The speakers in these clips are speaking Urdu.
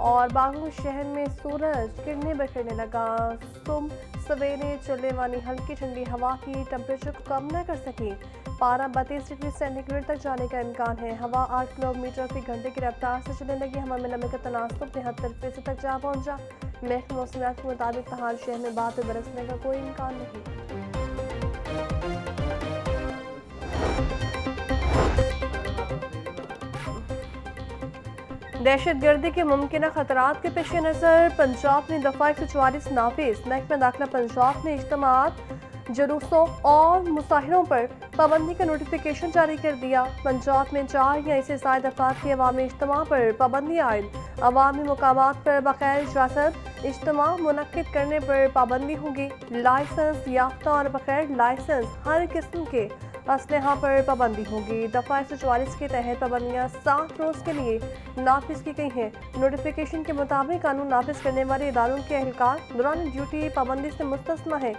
اور باغوں شہر میں سورج گرنے بکھرنے لگا. صبح سویرے چلنے والی ہلکی ٹھنڈی ہوا کی ٹمپریچر کو کم نہ کر سکی. پارہ 32 ڈگری سینٹی گریڈ تک جانے کا امکان ہے. ہوا 8 کلومیٹر فی گھنٹے کی رفتار سے چلنے لگی. ہوا میں نمی کا تناسب 73% تک جا پہنچا. محکمہ موسمیات کے مطابق تاحال شہر میں باد برسنے کا کوئی امکان نہیں. دہشت گردی کے ممکنہ خطرات کے پیش نظر پنجاب میں دفعہ 144 نافذ. محکمہ داخلہ پنجاب نے اجتماعات، جلوسوں اور مظاہروں پر پابندی کا نوٹیفیکیشن جاری کر دیا. پنجاب میں 4 یا اس سے زائد افراد کے عوامی اجتماع پر پابندی عائد. عوامی مقامات پر بغیر اجازت اجتماع منعقد کرنے پر پابندی ہوگی. لائسنس یافتہ اور بغیر لائسنس ہر قسم کے اسلحہ پر پابندی ہوگی. دفعہ 144 کے تحت پابندیاں 7 روز کے لیے نافذ کی گئی ہیں. نوٹیفیکیشن کے مطابق قانون نافذ کرنے والے اداروں کے اہلکار دوران ڈیوٹی پابندی سے مستثنی ہے.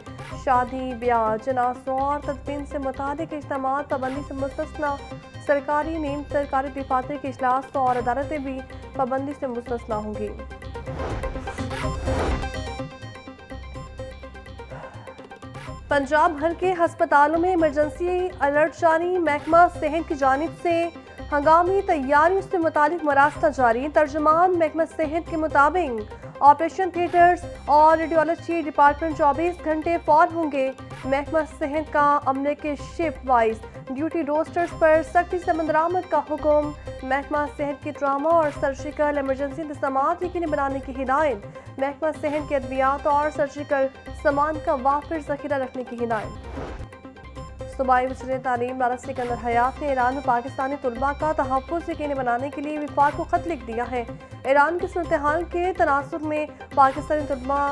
شادی، بیاہ، جنازوں اور تدفین سے متعلق اجتماعات پابندی سے مستثنی. سرکاری، نیم سرکاری دفاتر کے اجلاس اور عدالتیں بھی پابندی سے مستثنی ہوں گی. پنجاب بھر کے ہسپتالوں میں ایمرجنسی الرٹ جاری. محکمہ صحت کی جانب سے ہنگامی تیاریوں سے متعلق مراستہ جاری. ترجمان محکمہ صحت کے مطابق آپریشن تھیٹرز اور ریڈیولوجی ڈپارٹمنٹ 24 گھنٹے فعال ہوں گے. محکمہ صحت کا عملے کے شفٹ وائز ڈیوٹی روسٹرز پر سختی سے عمل درآمد کا حکم. محکمہ صحت کی ٹراما اور سرجیکل ایمرجنسی انتظامات یقینی بنانے کی ہدایت. محکمہ صحت کے ادویات اور سرجیکل سامان کا وافر ذخیرہ رکھنے کی ہدایت. صوبائی وزیر تعلیم لالا سکندر حیات نے ایران میں پاکستانی طلباء کا تحفظ یقینی بنانے کے لیے وفاق کو خط لکھ دیا ہے. ایران کی صورتحال کے تناسب میں پاکستانی طلباء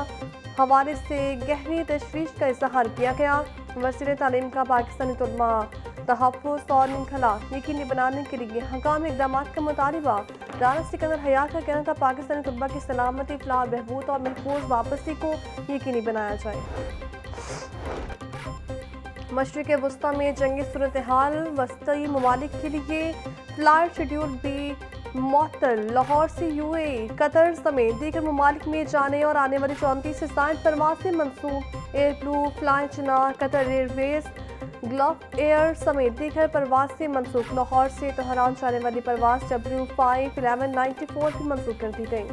حوالے سے گہری تشویش کا اظہار کیا گیا. وزیر تعلیم کا پاکستانی طلباء تحفظ اور انخلا یقینی بنانے کے لیے ہنگامی اقدامات کا مطالبہ. لالا سکندر حیات کا کہنا تھا پاکستانی طلباء کی سلامتی، فلاح و بہبود اور محفوظ واپسی کو یقینی بنایا جائے. مشرق وسطی میں جنگی صورتحال، وسطی ممالک کے لیے فلائٹ شیڈول بھی معطل. لاہور سے UAE، قطر سمیت دیگر ممالک میں جانے اور آنے والی 34 سے زائد پروازیں منسوخ. ایئر بلو، فلائی چنار، قطر ایئر ویز، گلف ایئر سمیت دیگر پروازیں منسوخ. لاہور سے تہران جانے والی پرواز W51194 بھی منسوخ کر دی گئی.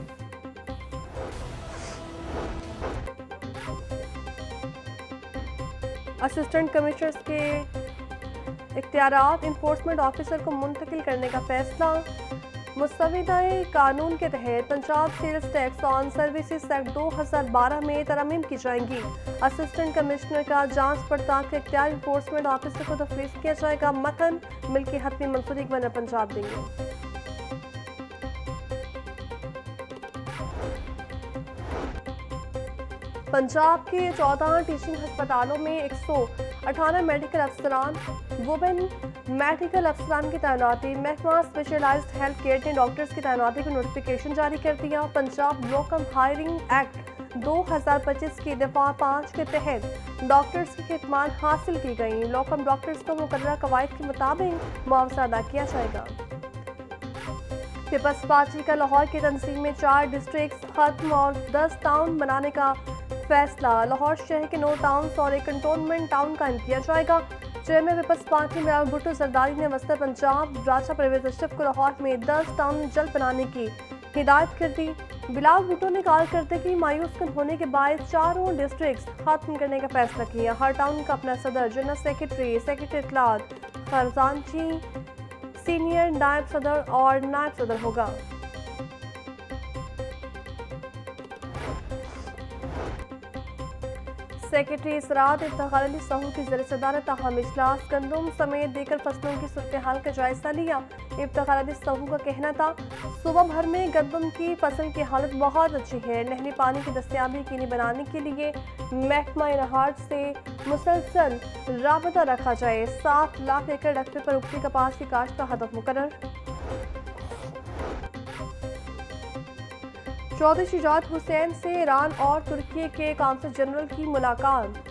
اسسٹنٹ کمشنرز کے اختیارات انفورسمنٹ آفیسر کو منتقل کرنے کا فیصلہ. مسودہ قانون کے تحت Punjab sales tax on services act 2012 میں ترامیم کی جائیں گی. اسسٹنٹ کمشنر کا جانچ پڑتال کا اختیار انفورسمنٹ آفیسر کو تفویض کیا جائے گا. متن ملکی حتمی منظوری گورنر پنجاب دیں گے. پنجاب کے 14 ٹیچنگ ہسپتالوں میں 198 میڈیکل افسران، وومن میڈیکل افسران کی تعیناتی. محکمہ اسپیشلائزڈ ہیلتھ کیئر نے ڈاکٹرز کی تعیناتی کا نوٹیفیکیشن جاری کر دیا. پنجاب لوکم ہائرنگ ایکٹ 2025 کی دفعہ 5 کے تحت ڈاکٹرز کی خدمات حاصل کی گئیں. لوکم ڈاکٹرز کو مقررہ قواعد کے مطابق معاوضہ ادا کیا جائے گا. پیپلز پارٹی کا لاہور کی تنظیم میں 4 ڈسٹرکٹس ختم اور 10 ٹاؤن بنانے کا فیصلہ. لاہور شہر کے 9 ٹاؤنز اور ایک کنٹونمنٹ ٹاؤن قائم کیا جائے گا. Chairman Peoples Party Bilawal Bhutto Zardari نے وسطی پنجاب راجہ پرویز اشرف کو لاہور میں 10 ٹاؤن جلد بنانے کی ہدایت کر دی. بلاول بھٹو نے کارکردگی مایوس کن ہونے کے باعث 4 ڈسٹرکٹس ختم کرنے کا فیصلہ کیا. ہر ٹاؤن کا اپنا صدر، جنرل سیکرٹری، سیکرٹری اطلاعات، خزانچی، سینئر نائب صدر اور نائب صدر ہوگا. سیکرٹری زراعت افتخار علی سہو کی زیر صدارت تاہم اجلاس. گندم سمیت دیگر فصلوں کی صورتحال کا جائزہ لیا. افتخار علی سہو کا کہنا تھا صوبہ بھر میں گندم کی فصل کی حالت بہت اچھی ہے. نہری پانی کی دستیابی یقینی بنانے کے لیے محکمہ انہار سے مسلسل رابطہ رکھا جائے. 7 لاکھ ایکڑ رقبے پر اگتی کپاس کی کاشت کا ہدف مقرر. چودھری شجاعت حسین سے ایران اور ترکی کے قونصل جنرل کی ملاقات.